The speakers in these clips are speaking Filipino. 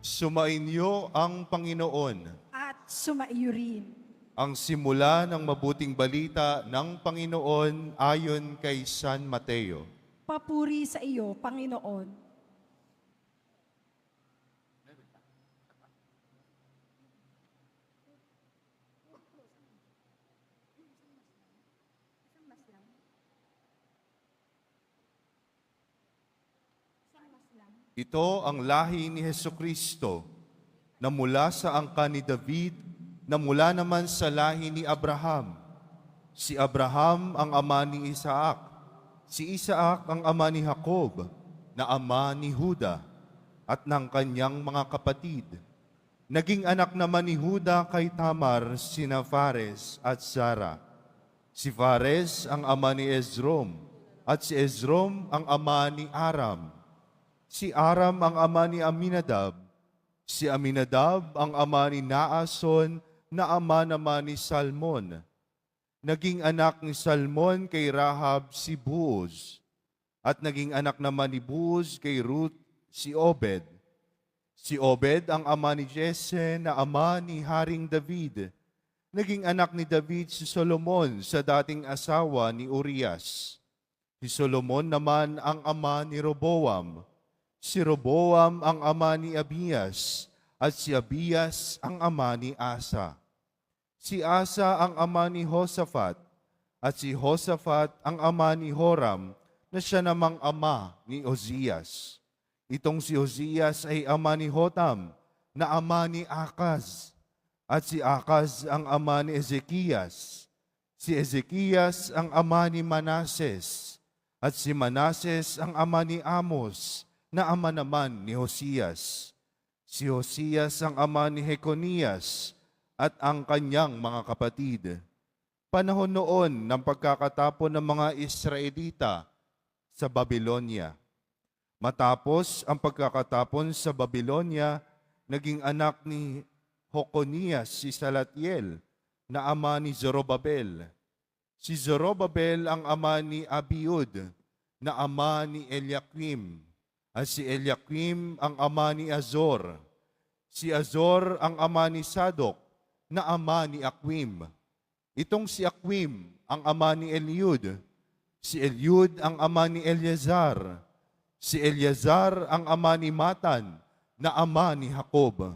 Sumainyo ang Panginoon. at sumaiyo rin. Ang simula ng mabuting balita ng Panginoon ayon kay San Mateo. Papuri sa iyo, Panginoon. Ito ang lahi ni Hesukristo, na mula sa angkan ni David, na mula naman sa lahi ni Abraham. Si Abraham ang ama ni Isaac, si Isaac ang ama ni Jacob, na ama ni Juda, at ng kanyang mga kapatid. Naging anak naman ni Juda kay Tamar sina Fares at Zara. Si Fares ang ama ni Esrom, at si Esrom ang ama ni Aram. Si Aram ang ama ni Aminadab, si Aminadab ang ama ni Naason, na ama naman ni Salmon. Naging anak ni Salmon kay Rahab si Boaz, at naging anak naman ni Boaz kay Ruth si Obed. Si Obed ang ama ni Jesse, na ama ni Haring David. Naging anak ni David si Solomon sa dating asawa ni Urias. Si Solomon naman ang ama ni Roboam. Si Roboam ang ama ni Abias, at si Abias ang ama ni Asa. Si Asa ang ama ni Josaphat, at si Josaphat ang ama ni Joram, na siya namang ama ni Ozias. Itong si Ozias ay ama ni Jotam, na ama ni Akaz. At si Akaz ang ama ni Ezekias. Si Ezekias ang ama ni Manases. At si Manases ang ama ni Amos, na ama naman ni Hosias. Si Hosias ang ama ni Jeconias at ang kanyang mga kapatid. Panahon noon ng pagkakatapon ng mga Israelita sa Babylonia. Matapos ang pagkakatapon sa Babylonia, naging anak ni Jeconias si Salatiel, na ama ni Zorobabel. Si Zorobabel ang ama ni Abiud, na ama ni Eliakim. At si Eliakim ang ama ni Azor. Si Azor ang ama ni Sadok, na ama ni Akwim. Itong si Akwim ang ama ni Eliud. Si Eliud ang ama ni Eleazar. Si Eleazar ang ama ni Matan, na ama ni Jacob.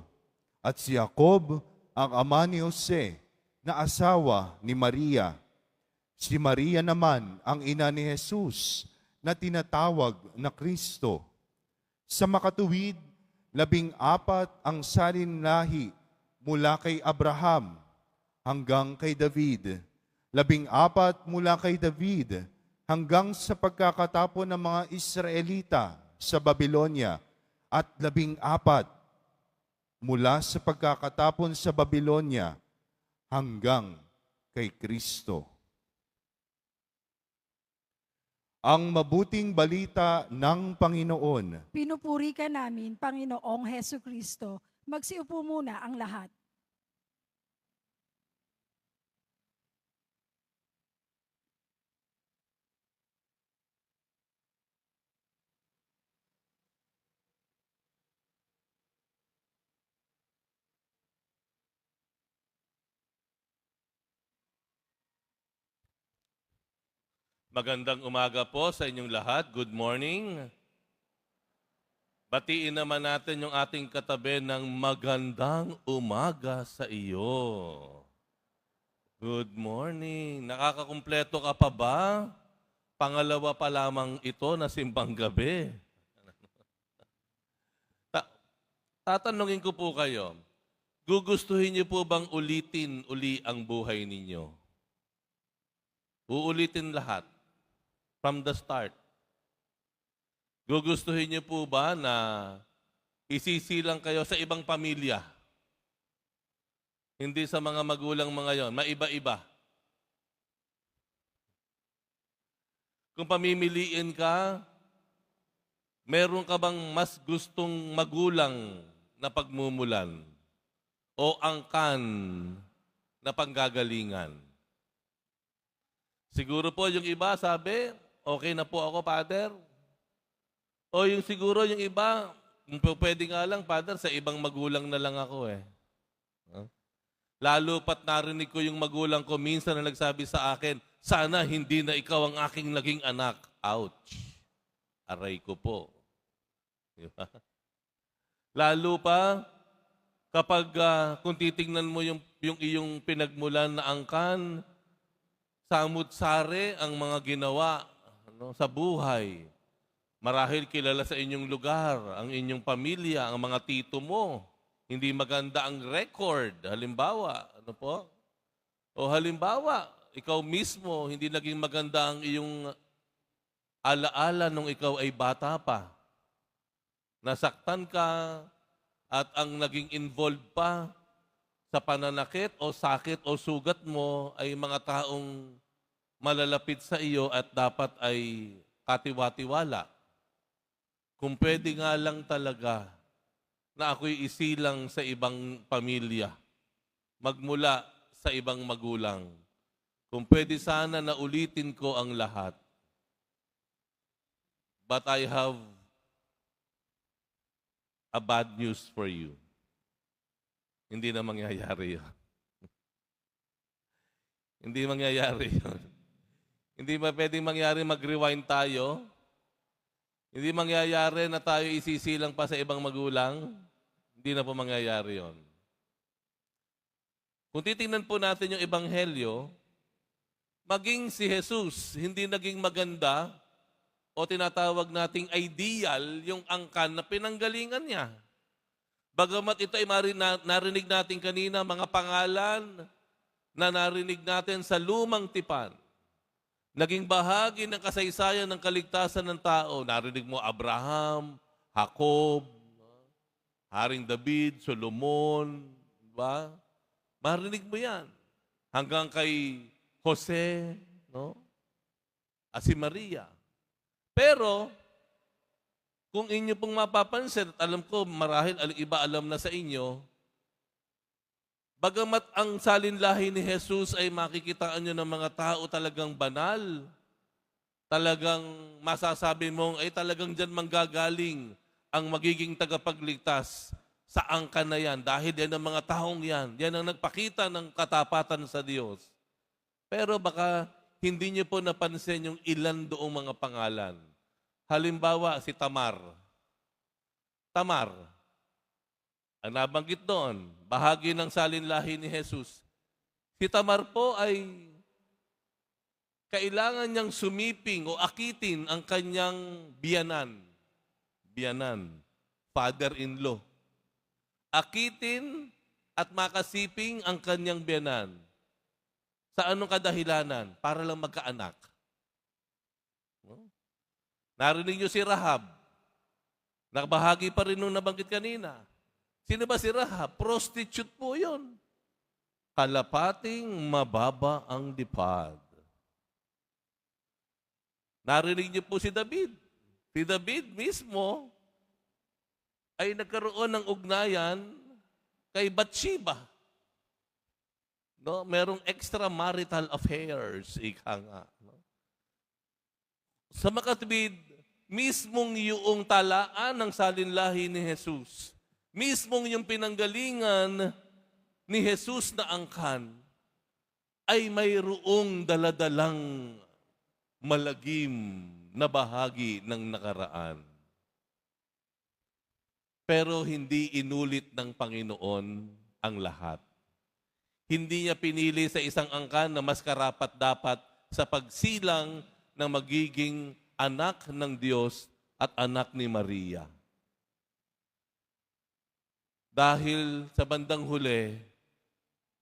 At si Jacob ang ama ni Jose, na asawa ni Maria. Si Maria naman ang ina ni Jesus, na tinatawag na Kristo. Sa makatuwid, 14 ang salinlahi mula kay Abraham hanggang kay David. 14 mula kay David hanggang sa pagkakatapon ng mga Israelita sa Babylonia, at 14 mula sa pagkakatapon sa Babylonia hanggang kay Kristo. Ang mabuting balita ng Panginoon. Pinupuri ka namin, Panginoong Hesu Kristo. Magsiupo muna ang lahat. Magandang umaga po sa inyong lahat. Good morning. Batiin naman natin yung ating katabi ng magandang umaga sa iyo. Good morning. Nakakakumpleto ka pa ba? Pangalawa pa lamang ito na simbang gabi. Tatanungin ko po kayo, gugustuhin niyo po bang ulitin uli ang buhay ninyo? Uulitin lahat. From the start. Gugustuhin niyo po ba na isisilang kayo sa ibang pamilya? Hindi sa mga magulang mga yon, maiba-iba. Kung pamimiliin ka, meron ka bang mas gustong magulang na pagmumulan o angkan na panggagalingan? Siguro po yung iba sabi, okay na po ako, Father. O yung siguro yung iba, Kung pwede nga lang, Father, sa ibang magulang na lang ako eh. Huh? Lalo pat narinig ko yung magulang ko minsan na nagsabi sa akin, sana hindi na ikaw ang aking naging anak. Ouch. Aray ko po. Di ba? Lalo pa, kapag kung titingnan mo yung iyong pinagmulan na angkan, samut-sari ang mga ginawa sa buhay. Marahil kilala sa inyong lugar, ang inyong pamilya, ang mga tito mo. Hindi maganda ang record. Halimbawa, ano po? O halimbawa, ikaw mismo, hindi naging maganda ang iyong alaala nung ikaw ay bata pa. Nasaktan ka at ang naging involved pa sa pananakit o sakit o sugat mo ay mga taong malalapit sa iyo at dapat ay katiwa-tiwala. Kung pwede nga lang talaga na ako'y isilang sa ibang pamilya, magmula sa ibang magulang. Kung pwede sana na ulitin ko ang lahat. But I have a bad news for you. Hindi na mangyayari yun. Hindi mangyayari yun. Hindi ba pwedeng mangyari mag-rewind tayo? Hindi mangyayari na tayo isisilang pa sa ibang magulang? Hindi na po mangyayari yon. Kung titingnan po natin yung Ebanghelyo, maging si Jesus hindi naging maganda o tinatawag nating ideal yung angkan na pinanggalingan niya. Bagamat ito ay narinig natin kanina, mga pangalan na narinig natin sa lumang tipan. Naging bahagi ng kasaysayan ng kaligtasan ng tao. Narinig mo Abraham, Jacob, Haring David, Solomon, diba? Marinig mo yan. Hanggang kay Jose, no? At si Maria. Pero, kung inyo pong mapapansin, at alam ko marahil iba alam na sa inyo, bagamat ang salinlahi ni Jesus ay makikitaan nyo ng mga tao talagang banal, talagang masasabi mong ay talagang dyan manggagaling ang magiging tagapagligtas sa angkan na yan. Dahil yan ang mga taong yan. Yan ang nagpakita ng katapatan sa Diyos. Pero baka hindi nyo po napansin yung ilan doong mga pangalan. Halimbawa, si Tamar. Tamar. Ang nabanggit doon, bahagi ng salinlahi ni Jesus. Si Tamar po ay kailangan niyang sumiping o akitin ang kanyang biyanan. Biyanan, father-in-law. Akitin at makasiping ang kanyang biyanan. Sa anong kadahilanan? Para lang magkaanak. Narinig niyo si Rahab. Nakabahagi pa rin nung nabanggit kanina. Sino ba si Rahab? Prostitute po yun. Kalapating mababa ang dipad. Narinig niyo po si David. Si David mismo ay nagkaroon ng ugnayan kay Bathsheba. No, merong extramarital affairs, ika nga. No? Sa makatwid, mismong yung talaan ng salinlahi ni Jesus, mismong yung pinanggalingan ni Jesus na angkan, ay mayroong daladalang malagim na bahagi ng nakaraan. Pero hindi inulit ng Panginoon ang lahat. Hindi niya pinili sa isang angkan na mas karapat-dapat sa pagsilang ng magiging anak ng Diyos at anak ni Maria. Dahil sa bandang huli,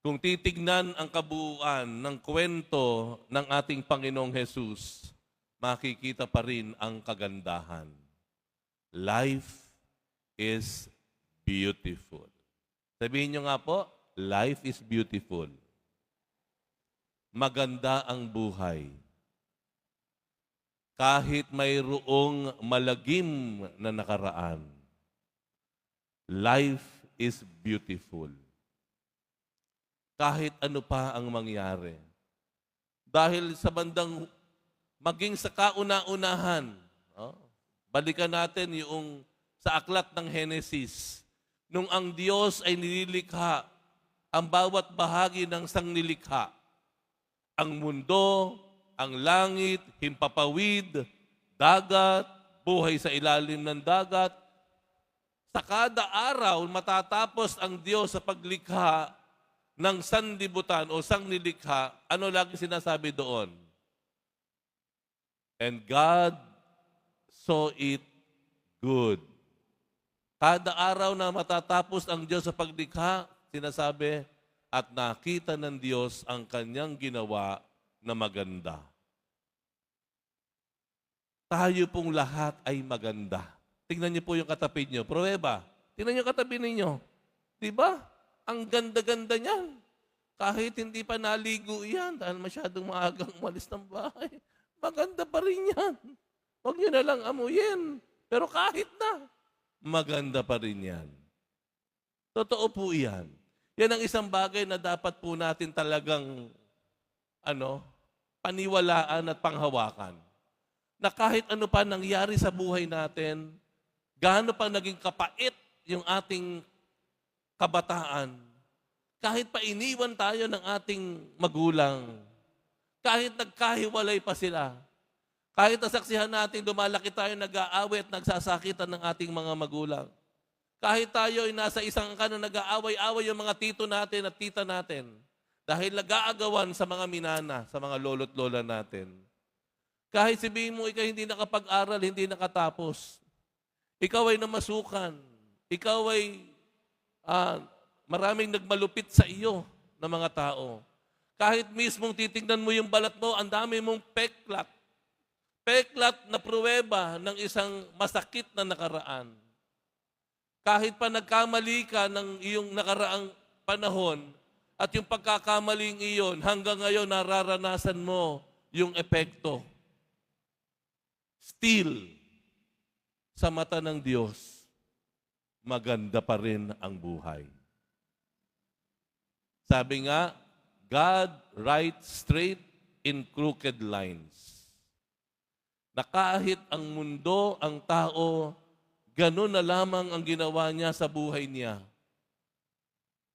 kung titignan ang kabuuan ng kwento ng ating Panginoong Jesus, makikita pa rin ang kagandahan. Life is beautiful. Sabihin nyo nga po, life is beautiful. Maganda ang buhay. Kahit mayroong malagim na nakaraan, life is beautiful. Kahit ano pa ang mangyari. Dahil sa bandang maging sa kauna-unahan, balikan natin yung sa aklat ng Henesis, nung ang Diyos ay nililikha ang bawat bahagi ng sangnilikha, ang mundo, ang langit, himpapawid, dagat, buhay sa ilalim ng dagat. Sa kada araw, matatapos ang Diyos sa paglikha ng sanlibutan o sangnilikha. Ano lagi sinasabi doon? And God saw it good. Kada araw na matatapos ang Diyos sa paglikha, sinasabi, at nakita ng Diyos ang kanyang ginawa na maganda. Tayo pong lahat ay maganda. Tingnan niyo po yung katabi niyo. Pruweba. Tingnan niyo katabi ninyo. Di ba? Ang ganda-ganda niyan. Kahit hindi pa naligo yan, dahil masyadong maagang umalis ng bahay, maganda pa rin yan. Huwag niyo na lang amuyin. Pero kahit na, maganda pa rin yan. Totoo po yan. Yan ang isang bagay na dapat po natin talagang paniwalaan at panghawakan. Na kahit ano pa nangyari sa buhay natin, gaano pa naging kapait yung ating kabataan, kahit pa iniwan tayo ng ating magulang, kahit nagkahiwalay pa sila, kahit nasaksihan natin lumalaki tayo nag-aaway at nagsasakitan ng ating mga magulang, kahit tayo ay nasa isang angkan na nag-aaway-away yung mga tito natin at tita natin, dahil nag-aagawan sa mga minana, sa mga lolo't lola natin. Kahit sabihin mo, ikaw hindi nakapag-aral, hindi nakatapos. Ikaw ay namasukan. Ikaw ay maraming nagmalupit sa iyo na mga tao. Kahit mismong titignan mo yung balat mo, ang dami mong peklat. Peklat na pruweba ng isang masakit na nakaraan. Kahit pa nagkamali ka ng iyong nakaraang panahon at yung pagkakamaling iyon, hanggang ngayon nararanasan mo yung epekto. Still, sa mata ng Diyos, maganda pa rin ang buhay. Sabi nga, God writes straight in crooked lines. Na kahit ang mundo, ang tao, ganun na lamang ang ginawa niya sa buhay niya,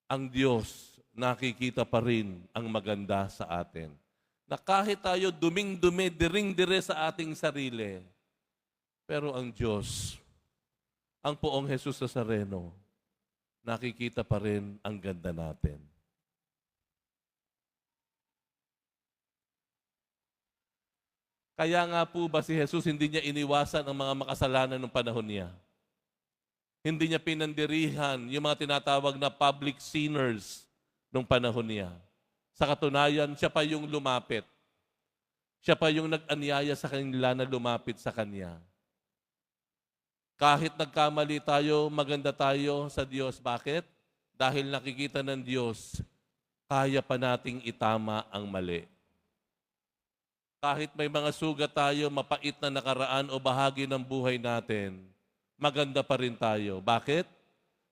ang Diyos nakikita pa rin ang maganda sa atin. Na kahit tayo duming-dumi, diring-dire sa ating sarili, pero ang Diyos, ang Poong Jesus Nazareno, nakikita pa rin ang ganda natin. Kaya nga po ba si Jesus hindi niya iniwasan ang mga makasalanan ng panahon niya? Hindi niya pinandirihan yung mga tinatawag na public sinners nung panahon niya. Sa katunayan, siya pa yung lumapit. Siya pa yung nag-anyaya sa kanila na lumapit sa Kanya. Kahit nagkamali tayo, maganda tayo sa Diyos. Bakit? Dahil nakikita ng Diyos, kaya pa nating itama ang mali. Kahit may mga sugat tayo, mapait na nakaraan o bahagi ng buhay natin, maganda pa rin tayo. Bakit?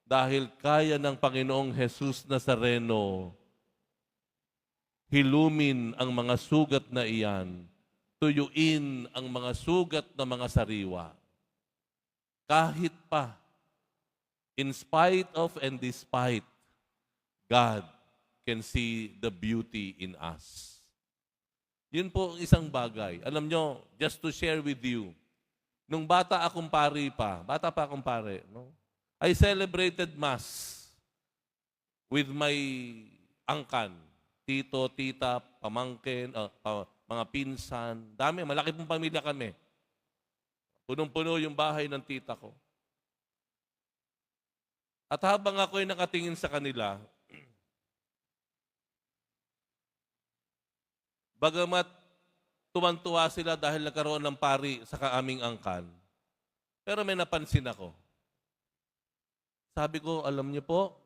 Dahil kaya ng Panginoong Jesus Nazareno hilumin ang mga sugat na iyan, tuyuin ang mga sugat na mga sariwa. Kahit pa, in spite of and despite, God can see the beauty in us. Yun po ang isang bagay. Alam nyo, just to share with you, nung bata akong pari pa, no? I celebrated Mass with my angkan, tito, tita, pamangkin, mga pinsan. Dami, malaki pong pamilya kami. Punong-puno yung bahay ng tita ko. At habang ako'y nakatingin sa kanila, bagamat tuwan-tuwa sila dahil nagkaroon ng pari sa kaaming angkan, pero may napansin ako. Sabi ko, alam niyo po,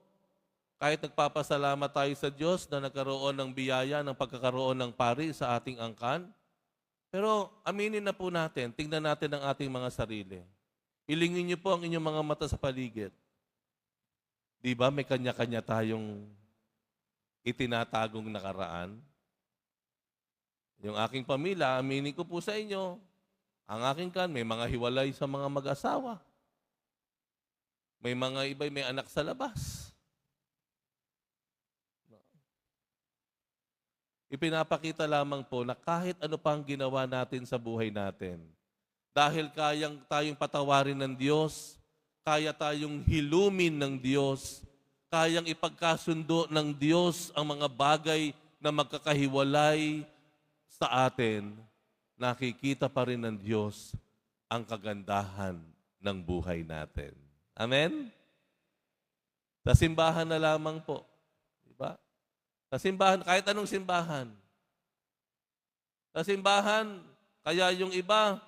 kahit nagpapasalamat tayo sa Diyos na nagkaroon ng biyaya ng pagkakaroon ng pari sa ating angkan, pero aminin na po natin, tingnan natin ang ating mga sarili. Ilingin niyo po ang inyong mga mata sa paligid. Di ba may kanya-kanya tayong itinatagong nakaraan? Yung aking pamilya, aminin ko po sa inyo, ang aking kan, may mga hiwalay sa mga mag-asawa. May mga iba may anak sa labas. Ipinapakita lamang po na kahit ano pang ginawa natin sa buhay natin, dahil kayang tayong patawarin ng Diyos, kaya tayong hilumin ng Diyos, kayang ipagkasundo ng Diyos ang mga bagay na magkakahiwalay sa atin, nakikita pa rin ng Diyos ang kagandahan ng buhay natin. Amen? Sa simbahan na lamang po. Diba? Sa simbahan, kahit anong simbahan. Sa simbahan, kaya yung iba,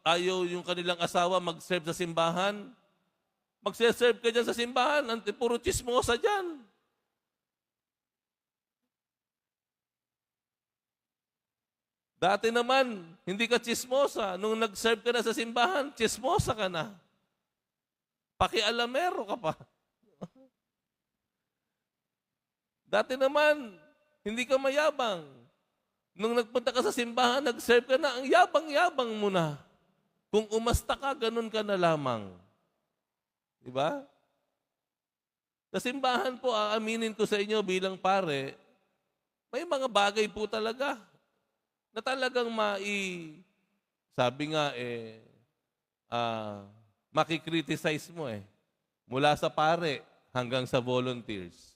ayaw yung kanilang asawa mag-serve sa simbahan. Magse-serve ka dyan sa simbahan, puro chismosa dyan. Dati naman, hindi ka chismosa. Nung nag-serve ka na sa simbahan, chismosa ka na. Pakialamero ka pa. Dati naman, hindi ka mayabang. Nung nagpunta ka sa simbahan, nag-serve ka na, ang yabang-yabang mo na. Kung umasta ka, ganun ka na lamang. Diba? Sa simbahan po, aaminin ko sa inyo bilang pare, may mga bagay po talaga na talagang sabi nga makikriticize mo mula sa pare hanggang sa volunteers.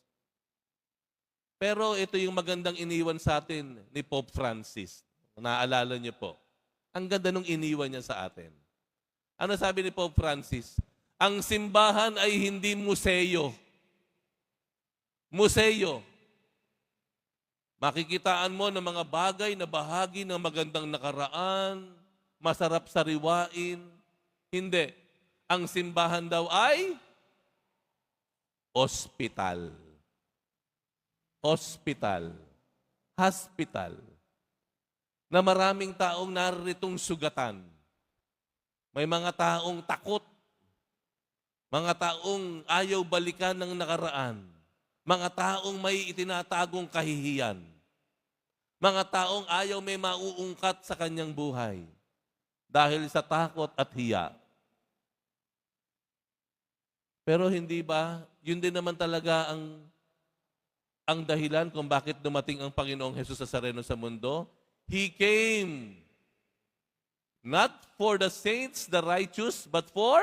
Pero ito yung magandang iniwan sa atin ni Pope Francis. Naalala niyo po. Ang ganda nung iniwan niya sa atin. Ano sabi ni Pope Francis? Ang simbahan ay hindi museo. Museo. Makikitaan mo ng mga bagay na bahagi ng magandang nakaraan, masarap sariwain. Hindi. Ang simbahan daw ay ospital. Hospital. Na maraming taong naritong sugatan. May mga taong takot. Mga taong ayaw balikan ng nakaraan. Mga taong may itinatagong kahihiyan. Mga taong ayaw may mauungkat sa kanyang buhay. Dahil sa takot at hiya. Pero hindi ba, yun din naman talaga ang dahilan kung bakit dumating ang Panginoong Jesus Nazareno sa mundo? He came not for the saints, the righteous, but for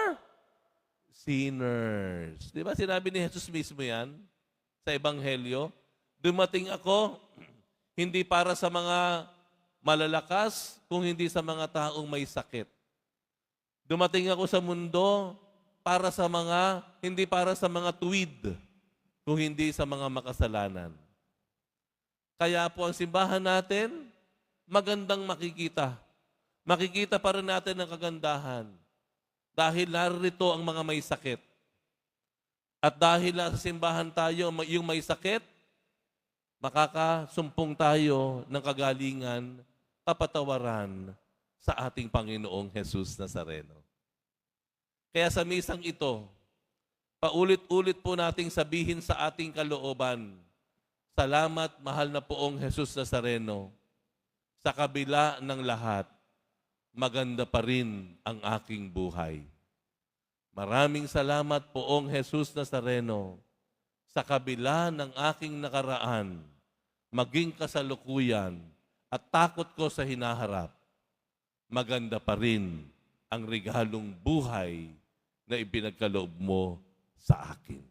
sinners. Di ba sinabi ni Jesus mismo yan sa Ebanghelyo? Dumating ako hindi para sa mga malalakas, kung hindi sa mga taong may sakit. Dumating ako sa mundo para sa hindi para sa mga tuwid, kung hindi sa mga makasalanan. Kaya po ang simbahan natin, magandang makikita. Makikita pa rin natin ang kagandahan. Dahil narito ang mga may sakit. At dahil sa simbahan tayo, yung may sakit, makakasumpong tayo ng kagalingan, kapatawaran sa ating Panginoong Jesus Nazareno. Kaya sa misang ito, paulit-ulit po nating sabihin sa ating kalooban, salamat, mahal na poong Jesus Nazareno. Sa kabila ng lahat, maganda pa rin ang aking buhay. Maraming salamat poong Jesus Nazareno. Sa kabila ng aking nakaraan, maging kasalukuyan at takot ko sa hinaharap, maganda pa rin ang regalong buhay na ibinagkaloob mo sa akin.